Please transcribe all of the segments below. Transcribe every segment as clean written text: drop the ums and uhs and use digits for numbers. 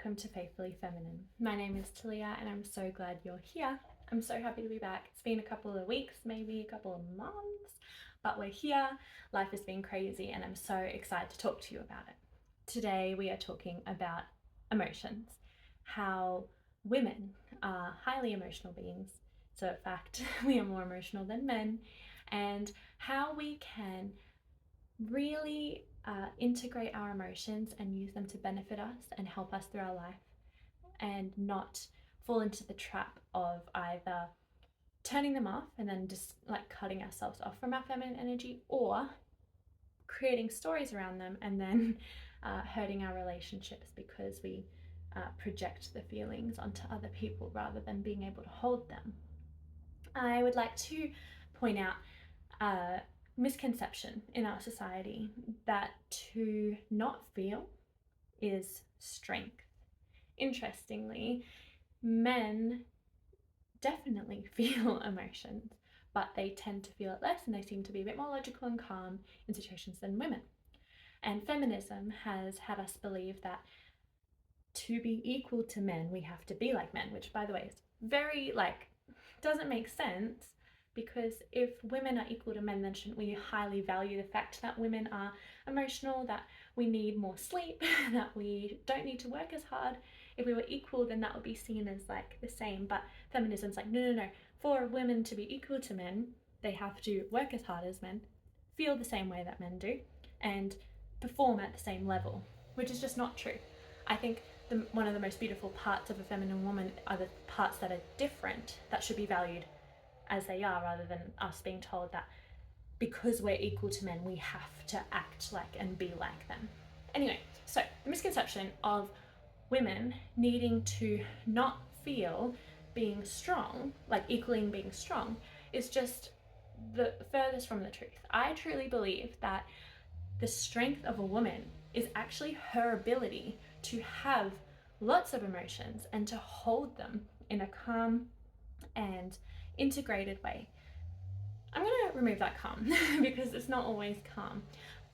welcome to Faithfully Feminine. My name is Talia and I'm so glad you're here. I'm so happy to be back. It's been a couple of weeks, maybe a couple of months, but we're here. Life has been crazy and I'm so excited to talk to you about it. Today we are talking about emotions, how women are highly emotional beings. So in fact, we are more emotional than men, and how we can really integrate our emotions and use them to benefit us and help us through our life, and not fall into the trap of either turning them off and then just like cutting ourselves off from our feminine energy, or creating stories around them and then hurting our relationships because we project the feelings onto other people rather than being able to hold them. I would like to point out misconception in our society that to not feel is strength. Interestingly, men definitely feel emotions, but they tend to feel it less and they seem to be a bit more logical and calm in situations than women. And feminism has had us believe that to be equal to men, we have to be like men, which by the way is very doesn't make sense, because if women are equal to men, then shouldn't we highly value the fact that women are emotional, that we need more sleep, that we don't need to work as hard? If we were equal, then that would be seen as like the same. But feminism's like, no. For women to be equal to men, they have to work as hard as men, feel the same way that men do, and perform at the same level, which is just not true. I think one of the most beautiful parts of a feminine woman are the parts that are different, that should be valued as they are, rather than us being told that because we're equal to men, we have to act like and be like them. Anyway, so the misconception of women needing to not feel being strong, like equaling being strong, is just the furthest from the truth. I truly believe that the strength of a woman is actually her ability to have lots of emotions and to hold them in a calm and integrated way. I'm going to remove that calm because it's not always calm,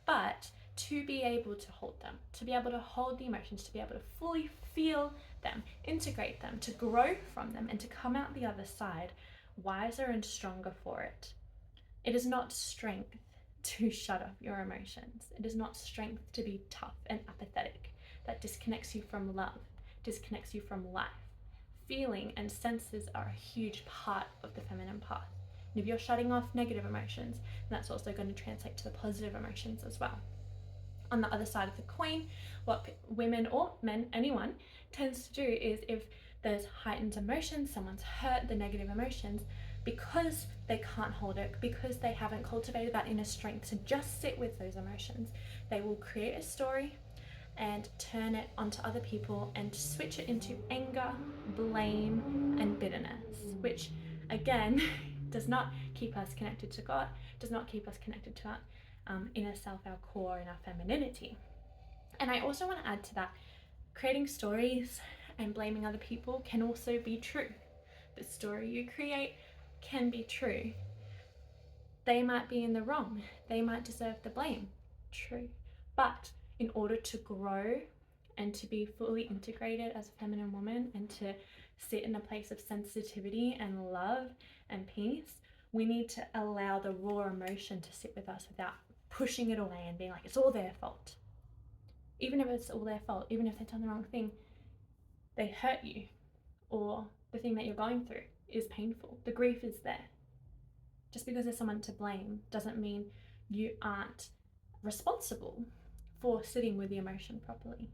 but to be able to hold them, to be able to hold the emotions, to be able to fully feel them, integrate them, to grow from them, and to come out the other side wiser and stronger for it. It is not strength to shut off your emotions. It is not strength to be tough and apathetic. That disconnects you from love, disconnects you from life. Feeling and senses are a huge part of the feminine path. And if you're shutting off negative emotions, that's also going to translate to the positive emotions as well. On the other side of the coin, what women or men, anyone, tends to do is, if there's heightened emotions, someone's hurt, the negative emotions, because they can't hold it, because they haven't cultivated that inner strength to just sit with those emotions, they will create a story and turn it onto other people and switch it into anger, blame, and bitterness, which again does not keep us connected to God, does not keep us connected to our inner self, our core, and our femininity. And I also want to add to that, creating stories and blaming other people can also be true. The story you create can be true. They might be in the wrong, they might deserve the blame, true. But in order to grow and to be fully integrated as a feminine woman and to sit in a place of sensitivity and love and peace, we need to allow the raw emotion to sit with us without pushing it away and being like, it's all their fault. Even if it's all their fault, even if they've done the wrong thing, they hurt you, or the thing that you're going through is painful. The grief is there. Just because there's someone to blame doesn't mean you aren't responsible for sitting with the emotion properly.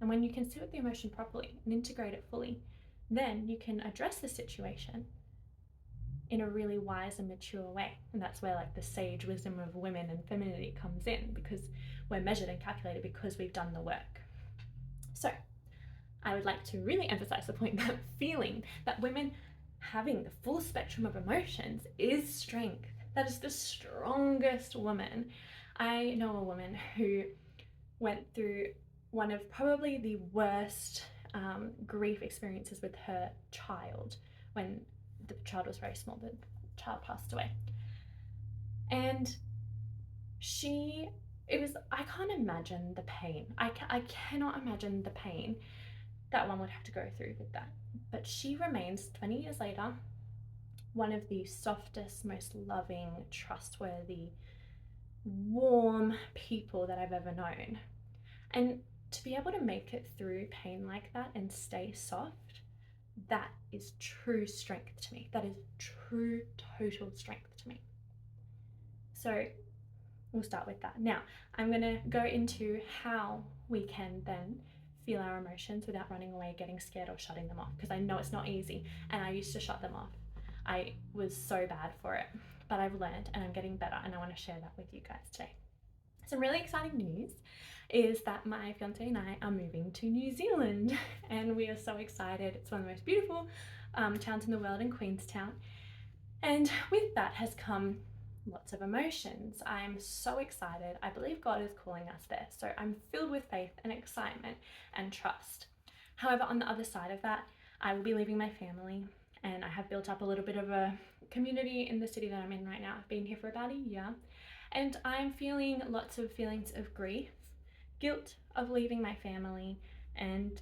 And when you can sit with the emotion properly and integrate it fully, then you can address the situation in a really wise and mature way. And that's where like the sage wisdom of women and femininity comes in, because we're measured and calculated because we've done the work. So I would like to really emphasize the point that feeling, that women having the full spectrum of emotions is strength. That is the strongest woman. I know a woman who went through one of probably the worst grief experiences with her child when the child was very small. The child passed away. And I can't imagine the pain. I cannot imagine the pain that one would have to go through with that. But she remains, 20 years later, one of the softest, most loving, trustworthy, warm people that I've ever known. And to be able to make it through pain like that and stay soft, that is true strength to me. That is true, total strength to me. So we'll start with that. Now, I'm going to go into how we can then feel our emotions without running away, getting scared, or shutting them off, because I know it's not easy, and I used to shut them off. I was so bad for it, but I've learned and I'm getting better, and I want to share that with you guys today. Some really exciting news is that my fiance and I are moving to New Zealand, and we are so excited. It's one of the most beautiful towns in the world, in Queenstown, and with that has come lots of emotions. I'm so excited. I believe God is calling us there, so I'm filled with faith and excitement and trust. However, on the other side of that, I will be leaving my family, and I have built up a little bit of a community in the city that I'm in right now. I've been here for about a year, and I'm feeling lots of feelings of grief, guilt of leaving my family, and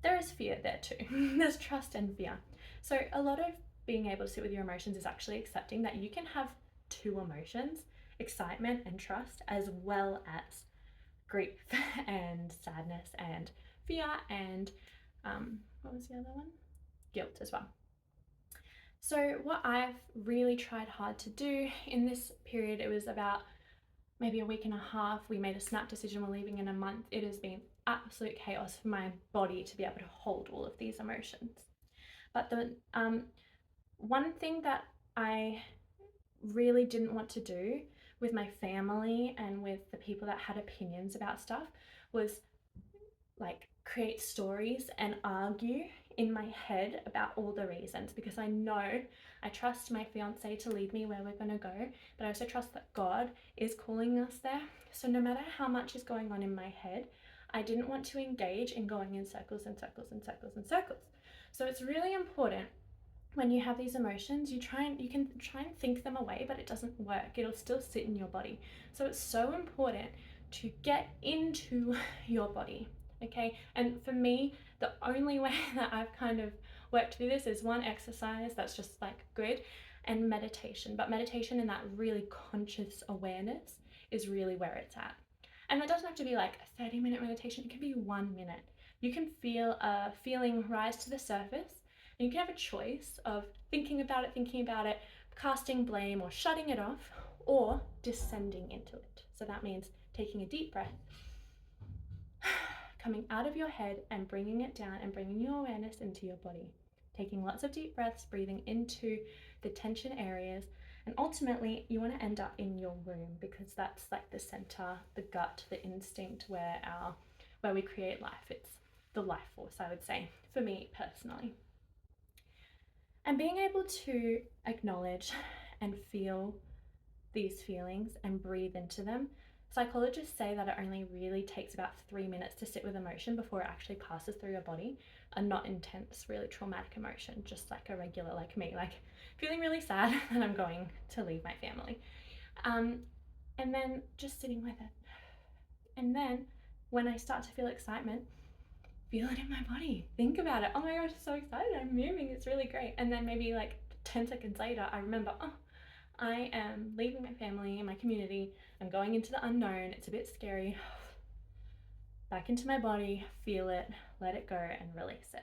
there is fear there too. There's trust and fear. So a lot of being able to sit with your emotions is actually accepting that you can have two emotions, excitement and trust, as well as grief and sadness and fear and what was the other one? Guilt as well. So what I've really tried hard to do in this period, it was about maybe a week and a half, we made a snap decision, we're leaving in a month. It has been absolute chaos for my body to be able to hold all of these emotions. But the one thing that I really didn't want to do with my family and with the people that had opinions about stuff was like create stories and argue in my head about all the reasons, because I trust my fiance to lead me where we're going to go, but I also trust that God is calling us there. So no matter how much is going on in my head, I didn't want to engage in going in circles and circles and circles and circles. So it's really important when you have these emotions, you can try and think them away, but it doesn't work. It'll still sit in your body. So it's so important to get into your body, okay? And for me, the only way that I've kind of worked through this is one, exercise that's just like good, and meditation. But meditation in that really conscious awareness is really where it's at. And that doesn't have to be like a 30-minute meditation. It can be 1 minute. You can feel a feeling rise to the surface, and you can have a choice of thinking about it, casting blame or shutting it off, or descending into it. So that means taking a deep breath, coming out of your head and bringing it down and bringing your awareness into your body. Taking lots of deep breaths, breathing into the tension areas, and ultimately you want to end up in your womb, because that's like the center, the gut, the instinct where we create life. It's the life force, I would say, for me personally. And being able to acknowledge and feel these feelings and breathe into them. Psychologists say that it only really takes about 3 minutes to sit with emotion before it actually passes through your body. A not intense, really traumatic emotion, just like a regular, like me, like feeling really sad that I'm going to leave my family. And then just sitting with it. And then when I start to feel excitement, feel it in my body. Think about it. Oh my gosh, I'm so excited. I'm moving. It's really great. And then maybe like 10 seconds later, I remember, oh, I am leaving my family and my community. I'm going into the unknown. It's a bit scary. Back into my body, feel it, let it go, and release it.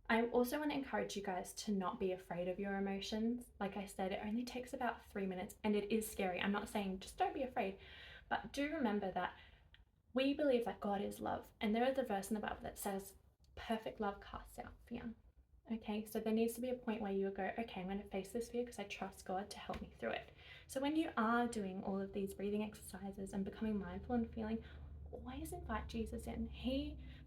I also want to encourage you guys to not be afraid of your emotions. Like I said, it only takes about 3 minutes, and it is scary. I'm not saying just don't be afraid, but do remember that we believe that God is love, and there is a verse in the Bible that says perfect love casts out fear. Okay, so there needs to be a point where you go, okay, I'm going to face this fear because I trust God to help me through it. So when you are doing all of these breathing exercises and becoming mindful and feeling, always invite Jesus in.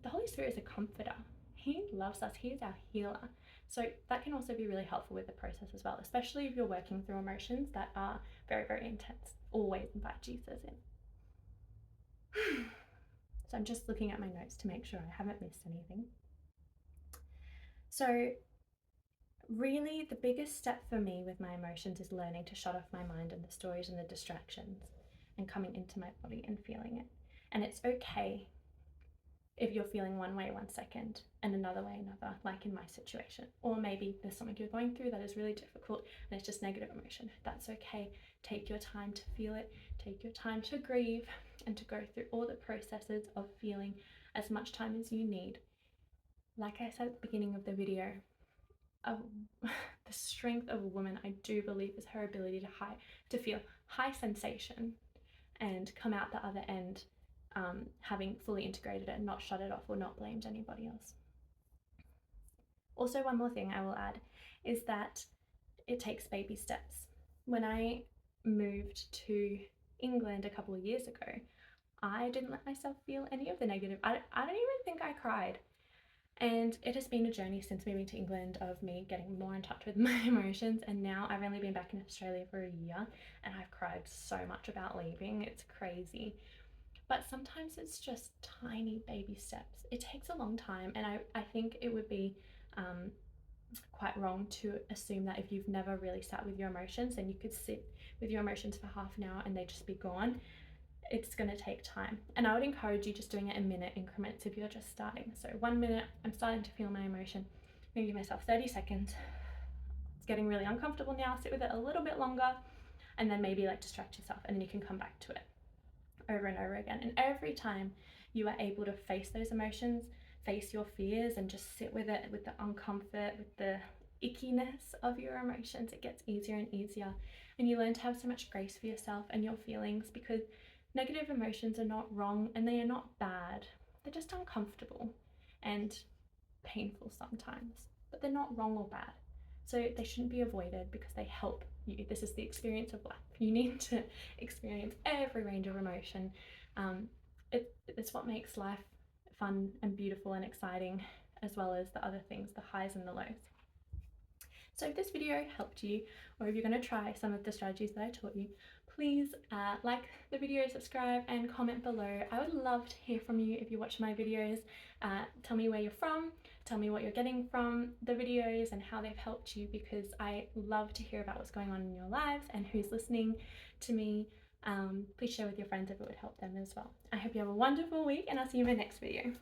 The Holy Spirit is a comforter. He loves us. He is our healer. So that can also be really helpful with the process as well, especially if you're working through emotions that are very, very intense. Always invite Jesus in. So I'm just looking at my notes to make sure I haven't missed anything. So really the biggest step for me with my emotions is learning to shut off my mind and the stories and the distractions and coming into my body and feeling it. And it's okay if you're feeling one way one second and another way another, like in my situation. Or maybe there's something you're going through that is really difficult and it's just negative emotion. That's okay. Take your time to feel it. Take your time to grieve and to go through all the processes of feeling as much time as you need. Like I said at the beginning of the video, the strength of a woman, I do believe, is her ability to feel high sensation and come out the other end having fully integrated it and not shut it off or not blamed anybody else. Also, one more thing I will add is that it takes baby steps. When I moved to England a couple of years ago, I didn't let myself feel any of the negative. I don't even think I cried. And it has been a journey since moving to England of me getting more in touch with my emotions. And now I've only been back in Australia for a year and I've cried so much about leaving. It's crazy. But sometimes it's just tiny baby steps. It takes a long time, and I think it would be quite wrong to assume that if you've never really sat with your emotions, then you could sit with your emotions for half an hour and they just be gone. It's going to take time, and I would encourage you just doing it in minute increments if you're just starting. So 1 minute, I'm starting to feel my emotion. I'm going to give myself 30 seconds. It's getting really uncomfortable now. Sit with it a little bit longer, and then maybe like distract yourself, and then you can come back to it over and over again. And every time you are able to face those emotions, face your fears, and just sit with it, with the uncomfort, with the ickiness of your emotions, it gets easier and easier. And you learn to have so much grace for yourself and your feelings, because negative emotions are not wrong and they are not bad. They're just uncomfortable and painful sometimes, but they're not wrong or bad. So they shouldn't be avoided because they help you. This is the experience of life. You need to experience every range of emotion. It's what makes life fun and beautiful and exciting, as well as the other things, the highs and the lows. So if this video helped you, or if you're going to try some of the strategies that I taught you, please like the video, subscribe, and comment below. I would love to hear from you if you watch my videos. Tell me where you're from, tell me what you're getting from the videos and how they've helped you, because I love to hear about what's going on in your lives and who's listening to me. Please share with your friends if it would help them as well. I hope you have a wonderful week, and I'll see you in my next video.